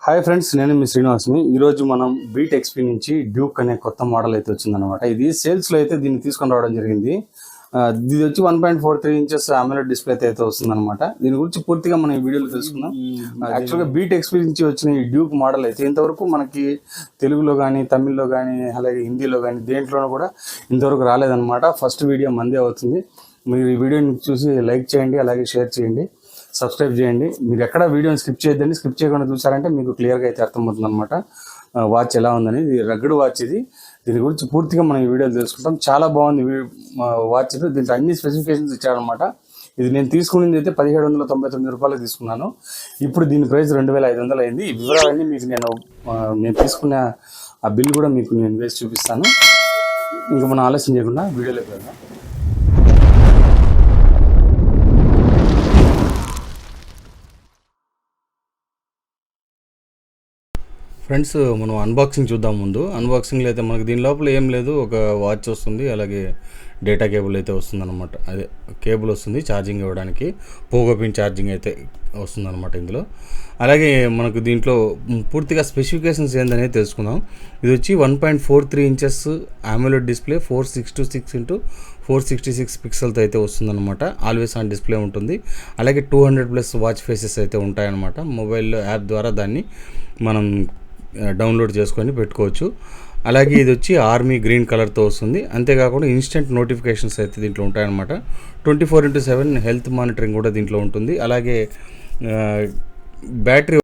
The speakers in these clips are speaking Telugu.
హాయ్ ఫ్రెండ్స్, నేను మీ శ్రీనివాస్ని. ఈరోజు మనం బీటెక్స్పీ నుంచి డ్యూక్ అనే కొత్త మోడల్ అయితే వచ్చిందనమాట. ఇది సేల్స్లో అయితే దీన్ని తీసుకొని రావడం జరిగింది. ఇది వచ్చి 1.43 ఇంచెస్ AMOLED డిస్ప్లే అయితే వస్తుందన్నమాట. దీని గురించి పూర్తిగా మనం ఈ వీడియోలో తెలుసుకుందాం. యాక్చువల్గా బీటెక్స్పీ నుంచి వచ్చిన ఈ డ్యూక్ మోడల్ అయితే ఇంతవరకు మనకి తెలుగులో కానీ, తమిళ్లో కానీ, అలాగే హిందీలో కానీ దేంట్లోనూ కూడా ఇంతవరకు రాలేదన్నమాట. ఫస్ట్ వీడియో మందే అవుతుంది. మీరు ఈ వీడియోని చూసి లైక్ చేయండి, అలాగే షేర్ చేయండి, సబ్స్క్రైబ్ చేయండి. మీరు ఎక్కడ వీడియోని స్కిప్ చేయొద్దండి. స్కిప్ చేయకుండా చూసారంటే మీకు క్లియర్గా అయితే అర్థమవుతుంది అనమాట వాచ్ ఎలా ఉందని. ఇది రగ్గడ్ వాచ్. దీని గురించి పూర్తిగా మనం ఈ వీడియోలో తెలుసుకుంటాం. చాలా బాగుంది వాచ్. దీంట్లో అన్ని స్పెసిఫికేషన్స్ ఇచ్చారనమాట. ఇది నేను తీసుకునేది అయితే 1799 రూపాయలు తీసుకున్నాను. ఇప్పుడు దీని ప్రైస్ 2500 అయింది. ఈ వివరాలన్నీ మీకు నేను తీసుకున్న ఆ బిల్ కూడా మీకు నేను వేసి చూపిస్తాను. ఇంకా మనం ఆలస్యం చేయకుండా వీడియోలోకి వెళ్దాం. ఫ్రెండ్స్, మనం అన్బాక్సింగ్ చూద్దాం. ముందు అన్బాక్సింగ్లో అయితే మనకి దీని లోపల ఏం లేదు, ఒక వాచ్ వస్తుంది, అలాగే డేటా కేబుల్ అయితే వస్తుంది అనమాట. అదే కేబుల్ వస్తుంది ఛార్జింగ్ ఇవ్వడానికి, పోగోపిన్ ఛార్జింగ్ అయితే వస్తుందన్నమాట ఇందులో. అలాగే మనకు దీంట్లో పూర్తిగా స్పెసిఫికేషన్స్ ఏందనేది తెలుసుకుందాం. ఇది వచ్చి 1.43 ఇంచెస్ AMOLED డిస్ప్లే, 466x466 పిక్సెల్తో అయితే వస్తుందన్నమాట. ఆల్వేస్ ఆన్ డిస్ప్లే ఉంటుంది. అలాగే 200+ వాచ్ ఫేసెస్ అయితే ఉంటాయన్నమాట. మొబైల్ యాప్ ద్వారా దాన్ని మనం డౌన్లోడ్ చేసుకొని పెట్టుకోవచ్చు. అలాగే ఇది వచ్చి ఆర్మీ గ్రీన్ కలర్తో వస్తుంది. అంతేకాకుండా ఇన్స్టెంట్ నోటిఫికేషన్స్ అయితే దీంట్లో ఉంటాయన్నమాట. 24/7 హెల్త్ మానిటరింగ్ కూడా దీంట్లో ఉంటుంది. అలాగే బ్యాటరీ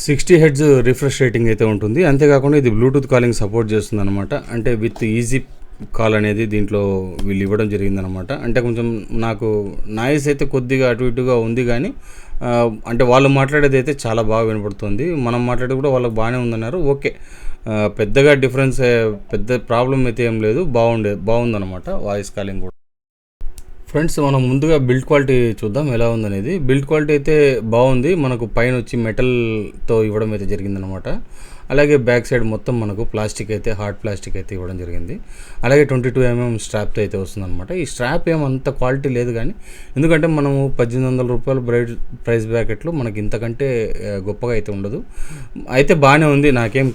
60 Hz రిఫ్రెష్ రేటింగ్ అయితే ఉంటుంది. అంతేకాకుండా ఇది బ్లూటూత్ కాలింగ్ సపోర్ట్ చేస్తుంది అనమాట. అంటే విత్ ఈజీ కాల్ అనేది దీంట్లో వీళ్ళు ఇవ్వడం జరిగిందనమాట. అంటే కొంచెం నాకు నాయిస్ అయితే కొద్దిగా అటు ఇటుగా ఉంది, కానీ అంటే వాళ్ళు మాట్లాడేది అయితే చాలా బాగా వినపడుతుంది. మనం మాట్లాడేది కూడా వాళ్ళకి బాగానే ఉందన్నారు. ఓకే, పెద్దగా డిఫరెన్స్, పెద్ద ప్రాబ్లం అయితే ఏం లేదు, బాగుందన్నమాట వాయిస్ కాలింగ్ కూడా. ఫ్రెండ్స్, మనం ముందుగా బిల్డ్ క్వాలిటీ చూద్దాం ఎలా ఉందనేది. బిల్డ్ క్వాలిటీ అయితే బాగుంది. మనకు పైన వచ్చి మెటల్తో ఇవ్వడం అయితే జరిగిందనమాట. అలాగే బ్యాక్ సైడ్ మొత్తం మనకు ప్లాస్టిక్ అయితే, హార్డ్ ప్లాస్టిక్ అయితే ఇవ్వడం జరిగింది. అలాగే 22 mm స్ట్రాప్తో అయితే వస్తుందన్నమాట. ఈ స్ట్రాప్ ఏమంత క్వాలిటీ లేదు, కానీ ఎందుకంటే మనము 1800 రూపాయల ప్రైస్ బ్రాకెట్లో మనకి ఇంతకంటే గొప్పగా అయితే ఉండదు. అయితే బాగానే ఉంది. నాకేం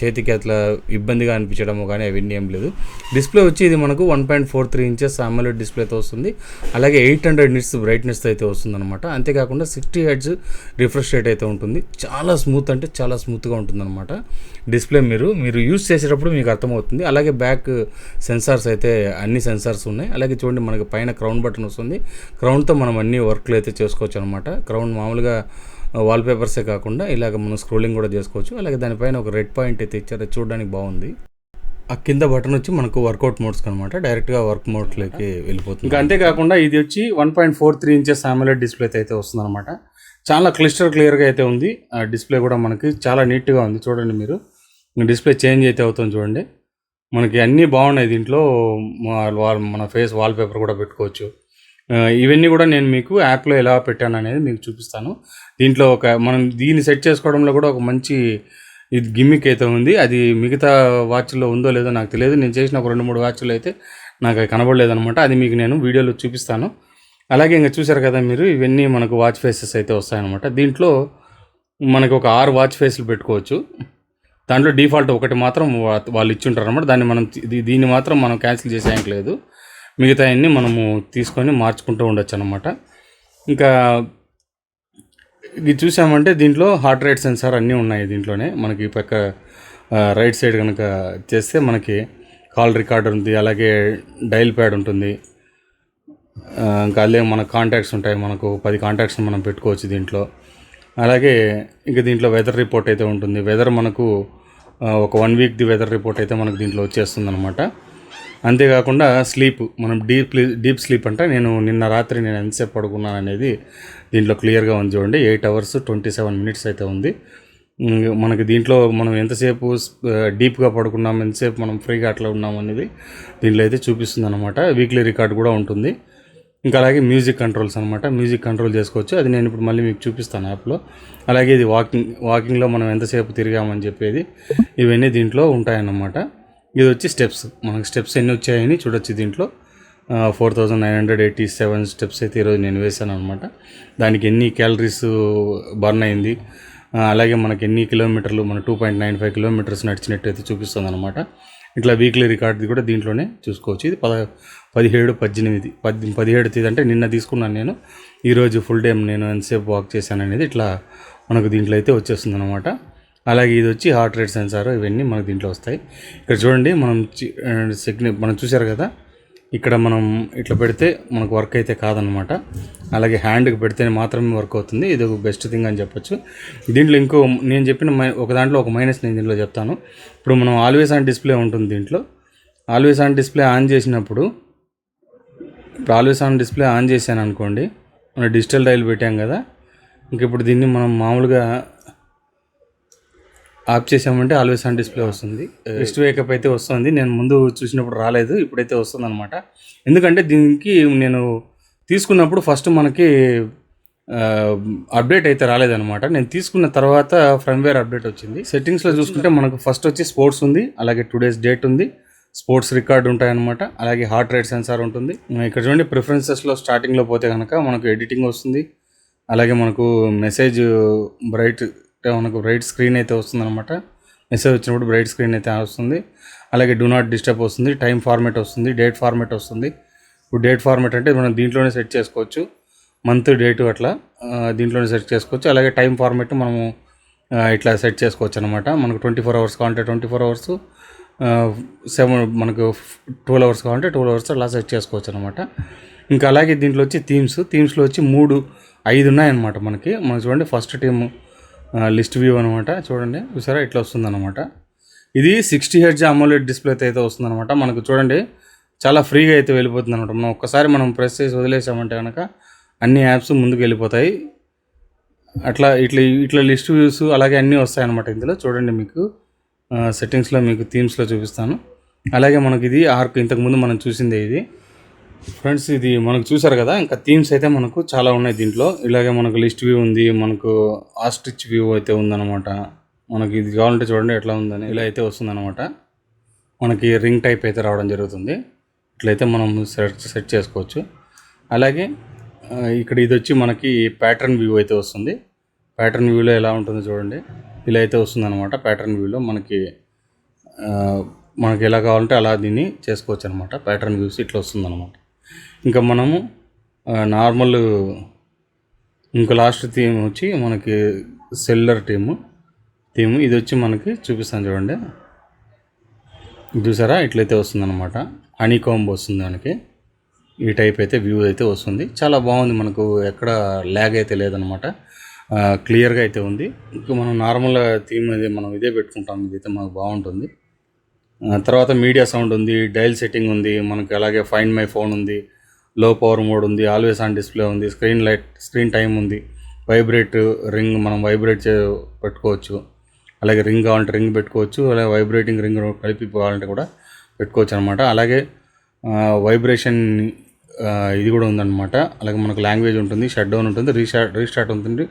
చేతికి అట్లా ఇబ్బందిగా అనిపించడము కానీ అవన్నీ ఏం లేదు. డిస్ప్లే వచ్చి ఇది మనకు 1.43 ఇంచెస్ AMOLED డిస్ప్లేతో వస్తుంది. అలాగే 800 nits బ్రైట్నెస్తో అయితే వస్తుందన్నమాట. అంతేకాకుండా 60 Hz రిఫ్రెష్ రేట్ అయితే ఉంటుంది. చాలా స్మూత్, అంటే చాలా స్మూత్గా ఉంటుందన్నమాట డిస్ప్లే. మీరు యూజ్ చేసేటప్పుడు మీకు అర్థమవుతుంది. అలాగే బ్యాక్ సెన్సార్స్ అయితే అన్ని సెన్సార్స్ ఉన్నాయి. అలాగే చూడండి, మనకి పైన క్రౌన్ బటన్ వస్తుంది. క్రౌన్తో మనం అన్ని వర్క్లు అయితే చేసుకోవచ్చు అనమాట. క్రౌన్ మామూలుగా వాల్పేపర్సే కాకుండా ఇలాగ మనం స్క్రోలింగ్ కూడా చేసుకోవచ్చు. అలాగే దానిపైన ఒక రెడ్ పాయింట్ అయితే ఇచ్చారు, చూడడానికి బాగుంది. ఆ కింద బటన్ వచ్చి మనకు వర్కౌట్ మోడ్స్ అనమాట. డైరెక్ట్గా వర్క్ మోడ్లోకి వెళ్ళిపోతుంది. ఇంకా అంతేకాకుండా ఇది వచ్చి 1.43 ఇంచెస్ AMOLED డిస్ప్లే అయితే వస్తుంది అనమాట. చాలా క్లియర్గా అయితే ఉంది. డిస్ప్లే కూడా మనకి చాలా నీట్గా ఉంది. చూడండి, మీరు డిస్ప్లే చేంజ్ అయితే అవుతుంది. చూడండి, మనకి అన్నీ బాగున్నాయి. దీంట్లో మన ఫేస్ వాల్పేపర్ కూడా పెట్టుకోవచ్చు. ఇవన్నీ కూడా నేను మీకు యాప్లో ఎలా పెట్టాను అనేది మీకు చూపిస్తాను. దీంట్లో మనం దీన్ని సెట్ చేసుకోవడంలో కూడా ఒక మంచి ఇది గిమ్మిక్ అయితే ఉంది. అది మిగతా వాచ్లో ఉందో లేదో నాకు తెలియదు. నేను చేసిన ఒక 2-3 వాచ్లు అయితే నాకు కనబడలేదు అనమాట. అది మీకు నేను వీడియోలో చూపిస్తాను. అలాగే ఇంకా చూసారు కదా మీరు, ఇవన్నీ మనకు వాచ్ ఫేసెస్ అయితే వస్తాయన్నమాట. దీంట్లో మనకు ఒక 6 వాచ్ ఫేస్లు పెట్టుకోవచ్చు. దాంట్లో డిఫాల్ట్ ఒకటి మాత్రం వాళ్ళు ఇచ్చుంటారు అనమాట. దీన్ని మాత్రం మనం క్యాన్సిల్ చేసేయంక లేదు. మిగతా అన్నీ మనము తీసుకొని మార్చుకుంటూ ఉండొచ్చు అనమాట. ఇంకా ఇది చూసామంటే దీంట్లో హార్ట్ రేట్ సెన్సార్ అన్నీ ఉన్నాయి దీంట్లోనే. మనకి పక్క రైట్ సైడ్ కనుక చేస్తే మనకి కాల్ రికార్డర్ ఉంది, అలాగే డైల్ ప్యాడ్ ఉంటుంది. ఇంకా అదే మన కాంటాక్ట్స్ ఉంటాయి. మనకు 10 కాంటాక్ట్స్ మనం పెట్టుకోవచ్చు దీంట్లో. అలాగే ఇంకా దీంట్లో వెదర్ రిపోర్ట్ అయితే ఉంటుంది. వెదర్ మనకు ఒక 1 వీక్ది వెదర్ రిపోర్ట్ అయితే మనకు దీంట్లో వచ్చేస్తుంది అనమాట. అంతేకాకుండా స్లీప్, మనం డీప్ స్లీప్ అంటే నిన్న రాత్రి నేను ఎంతసేపు పడుకున్నాను అనేది దీంట్లో క్లియర్గా ఉంది. చూడండి, 8 hours 27 minutes అయితే ఉంది. మనకి దీంట్లో మనం ఎంతసేపు డీప్గా పడుకున్నాం, ఎంతసేపు మనం ఫ్రీగా అట్లా ఉన్నాం అనేది దీంట్లో అయితే చూపిస్తుంది అనమాట. వీక్లీ రికార్డ్ కూడా ఉంటుంది. ఇంకా అలాగే మ్యూజిక్ కంట్రోల్స్ అనమాట. మ్యూజిక్ కంట్రోల్ చేసుకోవచ్చు. అది నేను ఇప్పుడు మళ్ళీ మీకు చూపిస్తాను యాప్లో. అలాగే ఇది వాకింగ్లో మనం ఎంతసేపు తిరిగామని చెప్పేది ఇవన్నీ దీంట్లో ఉంటాయన్నమాట. ఇది వచ్చి స్టెప్స్, మనకి స్టెప్స్ ఎన్ని వచ్చాయని చూడొచ్చు. దీంట్లో 4987 స్టెప్స్ అయితే ఈరోజు నేను వేసాను అనమాట. దానికి ఎన్ని క్యాలరీస్ బర్న్ అయింది, అలాగే మనకి ఎన్ని కిలోమీటర్లు మన 2.95 కిలోమీటర్స్ నడిచినట్టు అయితే చూపిస్తుంది అనమాట. ఇట్లా వీక్లీ రికార్డ్ది కూడా దీంట్లోనే చూసుకోవచ్చు. ఇది 17, 18 17 తేదీ అంటే నిన్న తీసుకున్నాను నేను. ఈరోజు ఫుల్ డే నేను ఎంతసేపు వాక్ చేశాను అనేది ఇట్లా మనకు దీంట్లో అయితే వచ్చేస్తుంది అనమాట. అలాగే ఇది వచ్చి హార్ట్ రేట్ సెన్సార్, ఇవన్నీ మనకు దీంట్లో వస్తాయి. ఇక్కడ చూడండి మనం చూసారు కదా, ఇక్కడ మనం ఇట్లా పెడితే మనకు వర్క్ అయితే కాదనమాట. అలాగే హ్యాండ్కి పెడితే మాత్రమే వర్క్ అవుతుంది. ఇది ఒక బెస్ట్ థింగ్ అని చెప్పొచ్చు. దీంట్లో ఇంకో నేను చెప్పిన ఒక దాంట్లో ఒక మైనస్ నేను దీంట్లో చెప్తాను. ఇప్పుడు మనం ఆల్వేస్ ఆన్ డిస్ప్లే ఉంటుంది దీంట్లో. ఆల్వేస్ ఆన్ డిస్ప్లే ఆన్ చేసినప్పుడు, ఇప్పుడు ఆల్వేస్ ఆన్ డిస్ప్లే ఆన్ చేశాను అనుకోండి, మనం డిజిటల్ డైల్ పెట్టాం కదా, ఇంక ఇప్పుడు దీన్ని మనం మామూలుగా ఆఫ్ చేసామంటే ఆల్వేస్ ఆన్ డిస్ప్లే వస్తుంది. రెస్ట్ వేకప్ అయితే వస్తుంది. నేను ముందు చూసినప్పుడు రాలేదు, ఇప్పుడైతే వస్తుంది అనమాట. ఎందుకంటే దీనికి నేను తీసుకున్నప్పుడు ఫస్ట్ మనకి అప్డేట్ అయితే రాలేదనమాట. నేను తీసుకున్న తర్వాత ఫర్మ్వేర్ అప్డేట్ వచ్చింది. సెట్టింగ్స్లో చూసుకుంటే మనకు ఫస్ట్ వచ్చి స్పోర్ట్స్ ఉంది, అలాగే టుడేస్ డేట్ ఉంది, స్పోర్ట్స్ రికార్డ్ ఉంటాయన్నమాట, అలాగే హార్ట్ రేట్ సెన్సార్ ఉంటుంది. ఇక్కడ చూడండి ప్రిఫరెన్సెస్లో స్టార్టింగ్లో పోతే కనుక మనకు ఎడిటింగ్ వస్తుంది, అలాగే మనకు మెసేజ్ మనకు బ్రైట్ స్క్రీన్ అయితే వస్తుంది అనమాట. మెసేజ్ వచ్చినప్పుడు బ్రైట్ స్క్రీన్ అయితే వస్తుంది. అలాగే డూ నాట్ డిస్టర్బ్ వస్తుంది, టైం ఫార్మేట్ వస్తుంది, డేట్ ఫార్మేట్ వస్తుంది. ఇప్పుడు డేట్ ఫార్మేట్ అంటే మనం దీంట్లోనే సెట్ చేసుకోవచ్చు, మంత్ డేటు అట్లా దీంట్లోనే సెట్ చేసుకోవచ్చు. అలాగే టైం ఫార్మేట్ మనము ఇట్లా సెట్ చేసుకోవచ్చు అనమాట. మనకు 24 అవర్స్ కావాలంటే 24 అవర్స్, మనకు 12 అవర్స్ కావాలంటే 12 అవర్స్ అలా సెట్ చేసుకోవచ్చు అనమాట. ఇంకా అలాగే దీంట్లో వచ్చి థీమ్స్లో వచ్చి 5 ఉన్నాయన్నమాట. మనకి చూడండి ఫస్ట్ టీమ్ లిస్ట్ వ్యూ అనమాట. చూడండి చూసారా ఇట్లా వస్తుందన్నమాట. ఇది 60 Hz AMOLED డిస్ప్లే అయితే వస్తుందన్నమాట. మనకు చూడండి చాలా ఫ్రీగా అయితే వెళ్ళిపోతుంది అనమాట. మనం ఒక్కసారి ప్రెస్ చేసి వదిలేసామంటే కనుక అన్ని యాప్స్ ముందుకు వెళ్ళిపోతాయి. ఇట్లా లిస్ట్ వ్యూస్ అలాగే అన్నీ వస్తాయన్నమాట ఇందులో. చూడండి మీకు సెట్టింగ్స్లో మీకు థీమ్స్లో చూపిస్తాను. అలాగే మనకి ఇది ఇంతకుముందు మనం చూసిందే ఇది ఫ్రెండ్స్. ఇది మనకు చూసారు కదా, ఇంకా థీమ్స్ అయితే మనకు చాలా ఉన్నాయి దీంట్లో. ఇలాగే మనకు లిస్ట్ వ్యూ ఉంది, మనకు ఆస్ట్రిచ్ వ్యూ అయితే ఉందన్నమాట. మనకి ఇది కావాలంటే చూడండి ఎట్లా ఉందని ఇలా అయితే వస్తుందన్నమాట. మనకి రింగ్ టైప్ అయితే రావడం జరుగుతుంది. ఇట్లయితే మనం సెట్ చేసుకోవచ్చు. అలాగే ఇక్కడ ఇది వచ్చి మనకి ప్యాటర్న్ వ్యూ అయితే వస్తుంది. ప్యాటర్న్ వ్యూలో ఎలా ఉంటుందో చూడండి, ఇలా అయితే వస్తుందన్నమాట. ప్యాటర్న్ వ్యూలో మనకి ఎలా కావాలంటే అలా దీన్ని చేసుకోవచ్చు అనమాట. ప్యాటర్న్ వ్యూస్ ఇట్లా వస్తుందన్నమాట. ఇంకా మనము నార్మల్ ఇంకా లాస్ట్ థీమ్ వచ్చి మనకి సెల్లర్ థీమ్ ఇది వచ్చి మనకి చూపిస్తాను చూడండి. చూసారా ఇట్లయితే వస్తుందన్నమాట. హనీ కాంబ్ వస్తుంది మనకి. ఈ టైప్ అయితే వ్యూ అయితే వస్తుంది. చాలా బాగుంది, మనకు ఎక్కడ ల్యాగ్ అయితే లేదనమాట. క్లియర్గా అయితే ఉంది. ఇంకా మనం నార్మల్ థీమ్ అయితే మనం ఇదే పెట్టుకుంటాం, ఇదైతే మనకు బాగుంటుంది. తర్వాత మీడియా సౌండ్ ఉంది, డైల్ సెట్టింగ్ ఉంది మనకి, అలాగే ఫైండ్ మై ఫోన్ ఉంది, లో పవర్ మోడ్ ఉంది, ఆల్వేస్ ఆన్ డిస్ప్లే ఉంది, స్క్రీన్ టైం ఉంది, వైబ్రేట్ రింగ్ మనం పెట్టుకోవచ్చు. అలాగే రింగ్ కావాలంటే రింగ్ పెట్టుకోవచ్చు, అలాగే వైబ్రేటింగ్ రింగ్ కలిపి కావాలంటే కూడా పెట్టుకోవచ్చు అనమాట. అలాగే వైబ్రేషన్ ఇది కూడా ఉందన్నమాట. అలాగే మనకు లాంగ్వేజ్ ఉంటుంది, షట్ డౌన్ ఉంటుంది, రీస్టార్ట్ ఉంటుంది,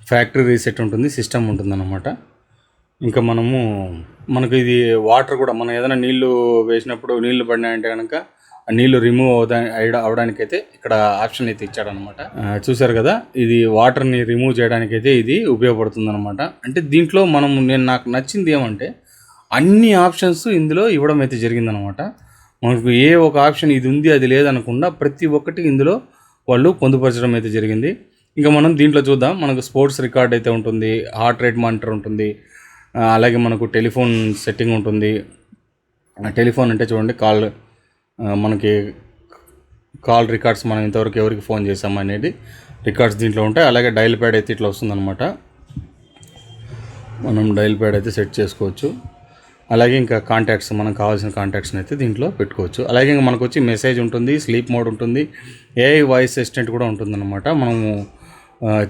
ఫ్యాక్టరీ రీసెట్ ఉంటుంది, సిస్టమ్ ఉంటుందన్నమాట. ఇంకా మనకు ఇది వాటర్ కూడా మనం ఏదైనా నీళ్లు వేసినప్పుడు నీళ్లు పడినాయంటే కనుక ఆ నీళ్లు రిమూవ్ అవడానికైతే ఇక్కడ ఆప్షన్ అయితే ఇచ్చాడనమాట. చూసారు కదా, ఇది వాటర్ని రిమూవ్ చేయడానికైతే ఇది ఉపయోగపడుతుంది అనమాట. అంటే దీంట్లో నాకు నచ్చింది ఏమంటే అన్ని ఆప్షన్స్ ఇందులో ఇవ్వడం అయితే జరిగిందనమాట. మనకు ఏ ఒక ఆప్షన్ ఇది ఉంది అది లేదనకుండా ప్రతి ఒక్కటి ఇందులో వాళ్ళు పొందుపరచడం అయితే జరిగింది. ఇంకా మనం దీంట్లో చూద్దాం. మనకు స్పోర్ట్స్ రికార్డ్ అయితే ఉంటుంది, హార్ట్ రేట్ మానిటర్ ఉంటుంది, అలాగే మనకు టెలిఫోన్ సెట్టింగ్ ఉంటుంది. టెలిఫోన్ అంటే చూడండి మనకి కాల్ రికార్డ్స్, మనం ఇంతవరకు ఎవరికి ఫోన్ చేసాము అనేది రికార్డ్స్ దీంట్లో ఉంటాయి. అలాగే డైల్ ప్యాడ్ అయితే ఇట్లా వస్తుందన్నమాట. మనం డైల్ ప్యాడ్ అయితే సెట్ చేసుకోవచ్చు. అలాగే ఇంకా కాంటాక్ట్స్, మనకు కావాల్సిన కాంటాక్ట్స్ని అయితే దీంట్లో పెట్టుకోవచ్చు. అలాగే ఇంకా మనకు వచ్చి మెసేజ్ ఉంటుంది, స్లీప్ మోడ్ ఉంటుంది, ఏఐ వాయిస్ అసిస్టెంట్ కూడా ఉంటుందన్నమాట. మనము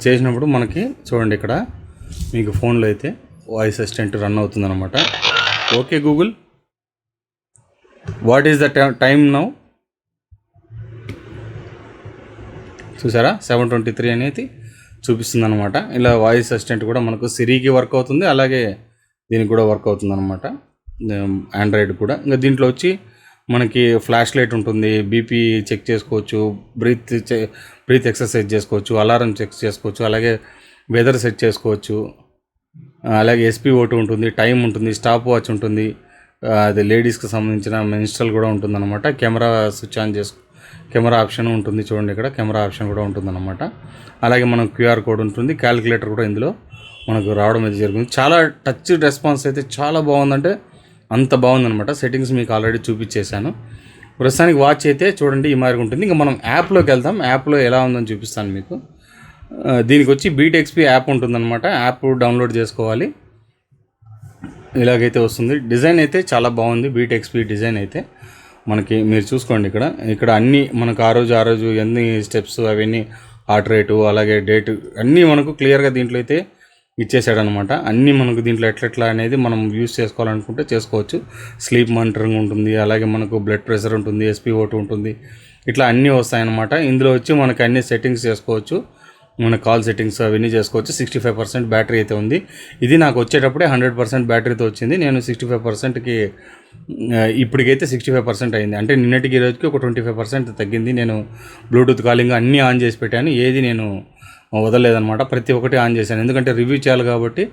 చేసినప్పుడు మనకి చూడండి ఇక్కడ మీకు ఫోన్లో అయితే వాయిస్ అసిస్టెంట్ రన్ అవుతుందన్నమాట. Okay Google, what is the time now? చూసారా 7:23 అనేది చూపిస్తుంది అనమాట. ఇలా వాయిస్ అసిస్టెంట్ కూడా మనకు సిరికి వర్క్ అవుతుంది, అలాగే దీనికి కూడా వర్క్ అవుతుంది అనమాట, ఆండ్రాయిడ్ కూడా. ఇంకా దీంట్లో వచ్చి మనకి ఫ్లాష్ లైట్ ఉంటుంది, బీపీ చెక్ చేసుకోవచ్చు, బ్రీత్ ఎక్సర్సైజ్ చేసుకోవచ్చు, అలారం చెక్ చేసుకోవచ్చు, అలాగే వెదర్ సెట్ చేసుకోవచ్చు. అలాగే SpO2 ఉంటుంది, టైం ఉంటుంది, స్టాప్ వాచ్ ఉంటుంది, అది లేడీస్కి సంబంధించిన మెన్స్ట్రల్ కూడా ఉంటుందన్నమాట. Camera switch on camera option ఉంటుంది చూడండి, ఇక్కడ కెమెరా ఆప్షన్ కూడా ఉంటుందన్నమాట. అలాగే మనం QR కోడ్ ఉంటుంది, క్యాలిక్యులేటర్ కూడా ఇందులో మనకు రావడం అయితే జరుగుతుంది. చాలా టచ్ రెస్పాన్స్ అయితే చాలా బాగుందంటే అంత బాగుందన్నమాట. సెట్టింగ్స్ మీకు ఆల్రెడీ చూపించేశాను. ప్రస్తుతానికి వాచ్ అయితే చూడండి ఈ మాదిరిగా ఉంటుంది. ఇంకా మనం యాప్లోకి వెళ్తాం, యాప్లో ఎలా ఉందని చూపిస్తాను మీకు. దీనికి వచ్చి Beatxp యాప్ ఉంటుందన్నమాట. యాప్ డౌన్లోడ్ చేసుకోవాలి. ఇలాగైతే వస్తుంది. డిజైన్ అయితే చాలా బాగుంది. Beatxp డిజైన్ అయితే మనకి మీరు చూసుకోండి, ఇక్కడ అన్నీ మనకు ఆ రోజు ఎన్ని స్టెప్స్ అవన్నీ, హార్ట్ రేటు అలాగే డేటు అన్నీ మనకు క్లియర్గా దీంట్లో అయితే ఇచ్చేసాడనమాట. అన్నీ మనకు దీంట్లో ఎట్లా అనేది మనం యూస్ చేసుకోవాలనుకుంటే చేసుకోవచ్చు. స్లీప్ మానిటరింగ్ ఉంటుంది, అలాగే మనకు బ్లడ్ ప్రెషర్ ఉంటుంది, SpO2 ఉంటుంది, ఇట్లా అన్నీ వస్తాయన్నమాట. ఇందులో వచ్చి మనకు అన్ని సెట్టింగ్స్ చేసుకోవచ్చు. మన కాల్ సెట్టింగ్స్ అవన్నీ చేసుకోవచ్చు. 65% బ్యాటరీ అయితే ఉంది. ఇది నాకు వచ్చేటప్పుడే 100% బ్యాటరీతో వచ్చింది. నేను 65%కి ఇప్పటికైతే 65% అయింది. అంటే నిన్నటికి ఈ రోజుకి ఒక 25% తగ్గింది. నేను బ్లూటూత్ కాలింగ్ అన్నీ ఆన్ చేసి పెట్టాను, ఏది నేను వదలలేదనమాట. ప్రతి ఒక్కటి ఆన్ చేశాను, ఎందుకంటే రివ్యూ చేయాలి కాబట్టి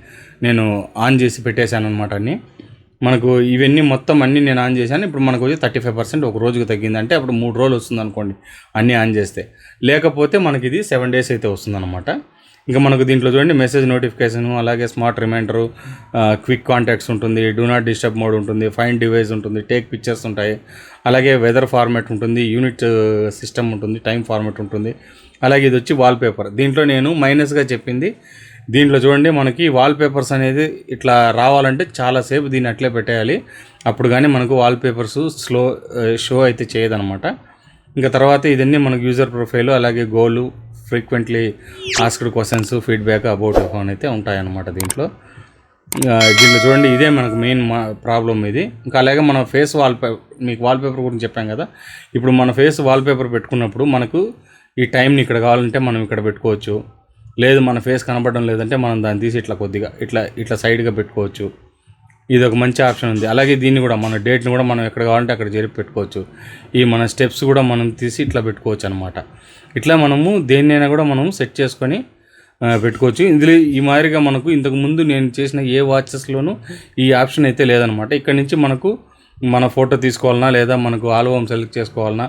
నేను ఆన్ చేసి పెట్టేశాను అనమాట అన్నీ. మనకు ఇవన్నీ మొత్తం అన్నీ నేను ఆన్ చేశాను. ఇప్పుడు మనకు వచ్చి 35% ఒక రోజుకు తగ్గింది. అంటే అప్పుడు 3 రోజులు వస్తుంది అనుకోండి అన్నీ ఆన్ చేస్తే. లేకపోతే మనకి ఇది 7 days అయితే వస్తుందన్నమాట. ఇంకా మనకు దీంట్లో చూడండి మెసేజ్ నోటిఫికేషన్, అలాగే స్మార్ట్ రిమైండరు, క్విక్ కాంటాక్ట్స్ ఉంటుంది, డూ నాట్ డిస్టర్బ్ మోడ్ ఉంటుంది, ఫైండ్ డివైస్ ఉంటుంది, టేక్ పిక్చర్స్ ఉంటాయి, అలాగే వెదర్ ఫార్మాట్ ఉంటుంది, యూనిట్ సిస్టమ్ ఉంటుంది, టైం ఫార్మాట్ ఉంటుంది, అలాగే ఇది వచ్చి వాల్పేపర్. దీంట్లో నేను మైనస్గా చెప్పింది, దీంట్లో చూడండి మనకి వాల్పేపర్స్ అనేది ఇట్లా రావాలంటే చాలాసేపు దీన్ని అట్లే పెట్టేయాలి, అప్పుడు కానీ మనకు వాల్పేపర్స్ షో అయితే చేయదనమాట. ఇంకా తర్వాత ఇదన్నీ మనకు యూజర్ ప్రొఫైలు, అలాగే goal, frequently asked questions, feedback about phone అయితే ఉంటాయన్నమాట దీంట్లో. చూడండి ఇదే మనకు మెయిన్ ప్రాబ్లం ఇది. ఇంకా అలాగే మన ఫేస్ మీకు వాల్పేపర్ గురించి చెప్పాం కదా. ఇప్పుడు మన ఫేస్ వాల్పేపర్ పెట్టుకున్నప్పుడు మనకు ఈ టైంని ఇక్కడ కావాలంటే మనం ఇక్కడ పెట్టుకోవచ్చు, లేదు మన ఫేస్ కనబడడం లేదంటే మనం దాన్ని తీసి ఇట్లా కొద్దిగా ఇట్లా సైడ్గా పెట్టుకోవచ్చు. ఇది ఒక మంచి ఆప్షన్ ఉంది. అలాగే దీన్ని కూడా మన డేట్ని కూడా మనం ఎక్కడ కావాలంటే అక్కడ జరిపి పెట్టుకోవచ్చు. ఈ మన స్టెప్స్ కూడా మనం తీసి ఇట్లా పెట్టుకోవచ్చు అనమాట. ఇట్లా మనము దేన్నైనా కూడా మనం సెట్ చేసుకొని పెట్టుకోవచ్చు. ఇందులో ఈ మాదిరిగా మనకు ఇంతకుముందు నేను చేసిన ఏ వాచెస్లోనూ ఈ ఆప్షన్ అయితే లేదనమాట. ఇక్కడ నుంచి మనకు మన ఫోటో తీసుకోవాలన్నా లేదా మనకు ఆల్బమ్ సెలెక్ట్ చేసుకోవాలన్నా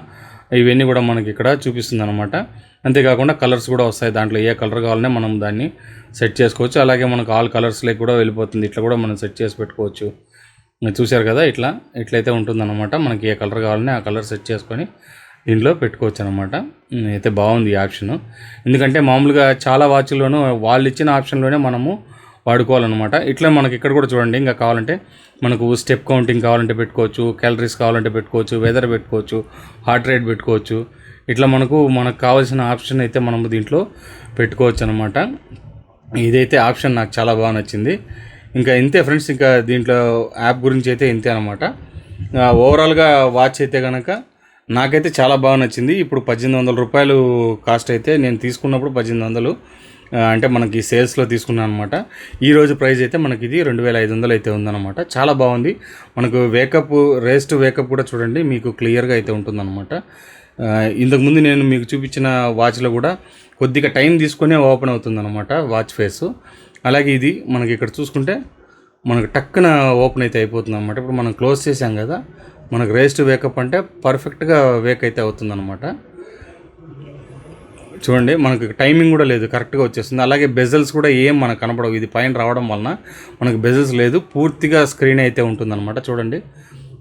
ఇవన్నీ కూడా మనకి ఇక్కడ చూపిస్తుంది అనమాట. అంతేకాకుండా కలర్స్ కూడా వస్తాయి, దాంట్లో ఏ కలర్ కావాలనే మనం దాన్ని సెట్ చేసుకోవచ్చు. అలాగే మనకు ఆల్ కలర్స్లోకి కూడా వెళ్ళిపోతుంది, ఇట్లా కూడా మనం సెట్ చేసి పెట్టుకోవచ్చు. చూశారు కదా, ఇట్లయితే ఉంటుందన్నమాట. మనకి ఏ కలర్ కావాలనే ఆ కలర్ సెట్ చేసుకొని దీంట్లో పెట్టుకోవచ్చు అనమాట. అయితే బాగుంది ఈ ఆప్షను, ఎందుకంటే మామూలుగా చాలా వాచ్ల్లోనూ వాళ్ళు ఇచ్చిన ఆప్షన్లోనే మనము వాడుకోవాలన్నమాట. ఇట్లా మనకి ఇక్కడ కూడా చూడండి, ఇంకా కావాలంటే మనకు స్టెప్ కౌంటింగ్ కావాలంటే పెట్టుకోవచ్చు, క్యాలరీస్ కావాలంటే పెట్టుకోవచ్చు, వెదర్ పెట్టుకోవచ్చు, హార్ట్ రేట్ పెట్టుకోవచ్చు. ఇట్లా మనకు కావాల్సిన ఆప్షన్ అయితే మనము దీంట్లో పెట్టుకోవచ్చు అనమాట. ఇదైతే ఆప్షన్ నాకు చాలా బాగా నచ్చింది. ఇంకా ఇంతే ఫ్రెండ్స్, ఇంకా దీంట్లో యాప్ గురించి అయితే ఇంతే అనమాట. ఓవరాల్గా వాచ్ అయితే కనుక నాకైతే చాలా బాగా నచ్చింది. ఇప్పుడు 1800 రూపాయలు కాస్ట్ అయితే, నేను తీసుకున్నప్పుడు 1800, అంటే మనకి సేల్స్లో తీసుకున్నాను అనమాట. ఈరోజు ప్రైస్ అయితే మనకి ఇది 2500 అయితే ఉందన్నమాట. చాలా బాగుంది. మనకు రేస్ టు వేకప్ కూడా చూడండి మీకు క్లియర్గా అయితే ఉంటుందన్నమాట. ఇంతకుముందు నేను మీకు చూపించిన వాచ్లో కూడా కొద్దిగా టైం తీసుకునే ఓపెన్ అవుతుందన్నమాట వాచ్ ఫేసు. అలాగే ఇది మనకి ఇక్కడ చూసుకుంటే మనకు టక్కున ఓపెన్ అయితే అయిపోతుంది అనమాట. ఇప్పుడు మనం క్లోజ్ చేసాం కదా, మనకు రేస్ టు వేకప్ అంటే పర్ఫెక్ట్గా వేక్ అయితే అవుతుందన్నమాట. చూడండి మనకు టైమింగ్ కూడా లేదు, కరెక్ట్గా వచ్చేస్తుంది. అలాగే బెజల్స్ కూడా ఏం మనకు కనపడవు, ఇది పైన రావడం వలన మనకు బెజల్స్ లేదు, పూర్తిగా స్క్రీన్ అయితే ఉంటుందన్నమాట. చూడండి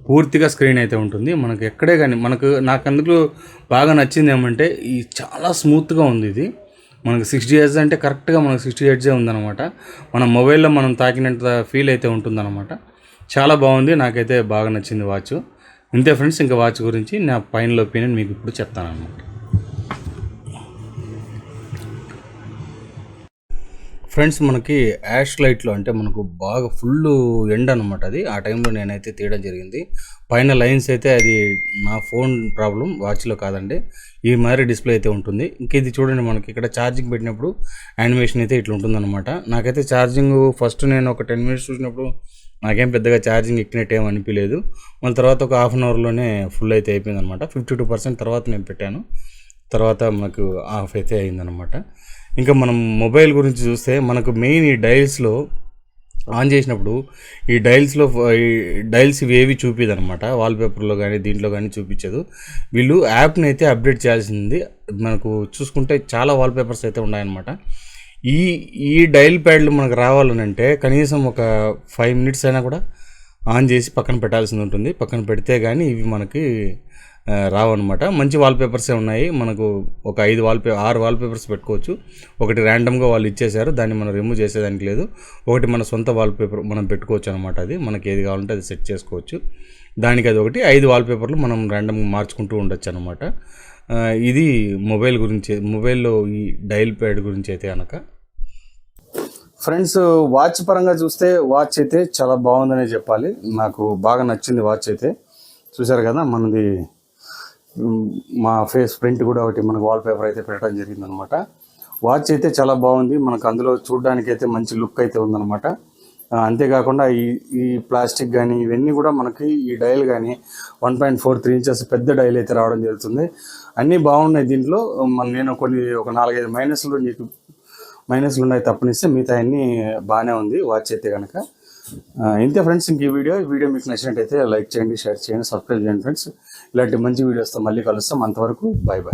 పూర్తిగా స్క్రీన్ అయితే ఉంటుంది మనకు ఎక్కడే కానీ. నాకు అందుకు బాగా నచ్చింది ఏమంటే ఈ చాలా స్మూత్గా ఉంది ఇది. మనకు 60 Hz అంటే కరెక్ట్గా మనకు 60 Hz ఉందన్నమాట. మన మొబైల్లో మనం తాకినంత ఫీల్ అయితే ఉంటుందన్నమాట. చాలా బాగుంది, నాకైతే బాగా నచ్చింది వాచ్. ఇంతే ఫ్రెండ్స్, ఇంకా వాచ్ గురించి నా ఫైనల్ ఒపీనియన్ మీకు ఇప్పుడు చెప్తాను అన్నమాట. ఫ్రెండ్స్ మనకి యాష్ లైట్లో అంటే మనకు బాగా ఫుల్ ఎండ్ అనమాట అది. ఆ టైంలో నేనైతే తీయడం జరిగింది. పైన లైన్స్ అయితే అది నా ఫోన్ ప్రాబ్లం, వాచ్లో కాదండి. ఈ మాదిరి డిస్ప్లే అయితే ఉంటుంది. ఇంక ఇది చూడండి మనకి ఇక్కడ ఛార్జింగ్ పెట్టినప్పుడు యానిమేషన్ అయితే ఇట్లా ఉంటుందన్నమాట. నాకైతే ఛార్జింగ్ ఫస్ట్ నేను ఒక 10 minutes చూసినప్పుడు నాకేం పెద్దగా ఛార్జింగ్ ఎక్కినట్టు ఏం అనిపించలేదు. మళ్ళీ తర్వాత ఒక ½ an hourలోనే ఫుల్ అయితే అయిపోయింది అనమాట. 52% తర్వాత నేను పెట్టాను, తర్వాత మనకు ఆఫ్ అయితే అయిందనమాట. ఇంకా మనం మొబైల్ గురించి చూస్తే మనకు మెయిన్ ఈ డైల్స్లో ఆన్ చేసినప్పుడు ఈ డైల్స్ ఇవి ఏవి చూపించదు అనమాట, వాల్పేపర్లో కానీ దీంట్లో కానీ చూపించదు. వీళ్ళు యాప్ని అయితే అప్డేట్ చేయాల్సింది. మనకు చూసుకుంటే చాలా వాల్పేపర్స్ అయితే ఉన్నాయన్నమాట. ఈ ఈ డైల్ ప్యాడ్లు మనకు రావాలనంటే కనీసం ఒక 5 minutes అయినా కూడా ఆన్ చేసి పక్కన పెట్టాల్సి ఉంటుంది. పక్కన పెడితే కానీ ఇవి మనకి రావన్నమాట. మంచి వాల్పేపర్సే ఉన్నాయి. మనకు ఒక 6 వాల్పేపర్స్ పెట్టుకోవచ్చు. ఒకటి ర్యాండమ్గా వాళ్ళు ఇచ్చేశారు, దాన్ని మనం రిమూవ్ చేసేదానికి లేదు. ఒకటి మన సొంత వాల్పేపర్ మనం పెట్టుకోవచ్చు అనమాట. అది మనకి ఏది కావాలంటే అది సెట్ చేసుకోవచ్చు. దానికి అది ఒకటి 5 వాల్పేపర్లు మనం ర్యాండమ్గా మార్చుకుంటూ ఉండొచ్చు అనమాట. ఇది మొబైల్లో ఈ డైల్ ప్యాడ్ గురించి అయితే కనుక. ఫ్రెండ్స్, వాచ్ పరంగా చూస్తే వాచ్ అయితే చాలా బాగుందనే చెప్పాలి. నాకు బాగా నచ్చింది వాచ్ అయితే. చూసారు కదా, మనది మా ఫేస్ ప్రింట్ కూడా ఒకటి మనకు వాల్పేపర్ అయితే పెట్టడం జరిగిందనమాట. వాచ్ అయితే చాలా బాగుంది. మనకు అందులో చూడడానికి అయితే మంచి లుక్ అయితే ఉందన్నమాట. అంతేకాకుండా ఈ ప్లాస్టిక్ కానీ ఇవన్నీ కూడా మనకి ఈ డైల్ కానీ 1.43 inches పెద్ద డైల్ అయితే రావడం జరుగుతుంది. అన్నీ బాగున్నాయి దీంట్లో. నేను ఒక 4-5 మైనస్లు ఉన్నాయి తప్పనిస్తే మిగతా అన్నీ బాగానే ఉంది వాచ్ అయితే కనుక. ఇంతే ఫ్రెండ్స్, ఇంక ఈ వీడియో మీకు నచ్చినట్టయితే లైక్ చేయండి, షేర్ చేయండి, సబ్స్క్రైబ్ చేయండి ఫ్రెండ్స్. ఇలాంటి మంచి వీడియోస్తో మళ్ళీ కలుస్తాం. అంతవరకు బాయ్.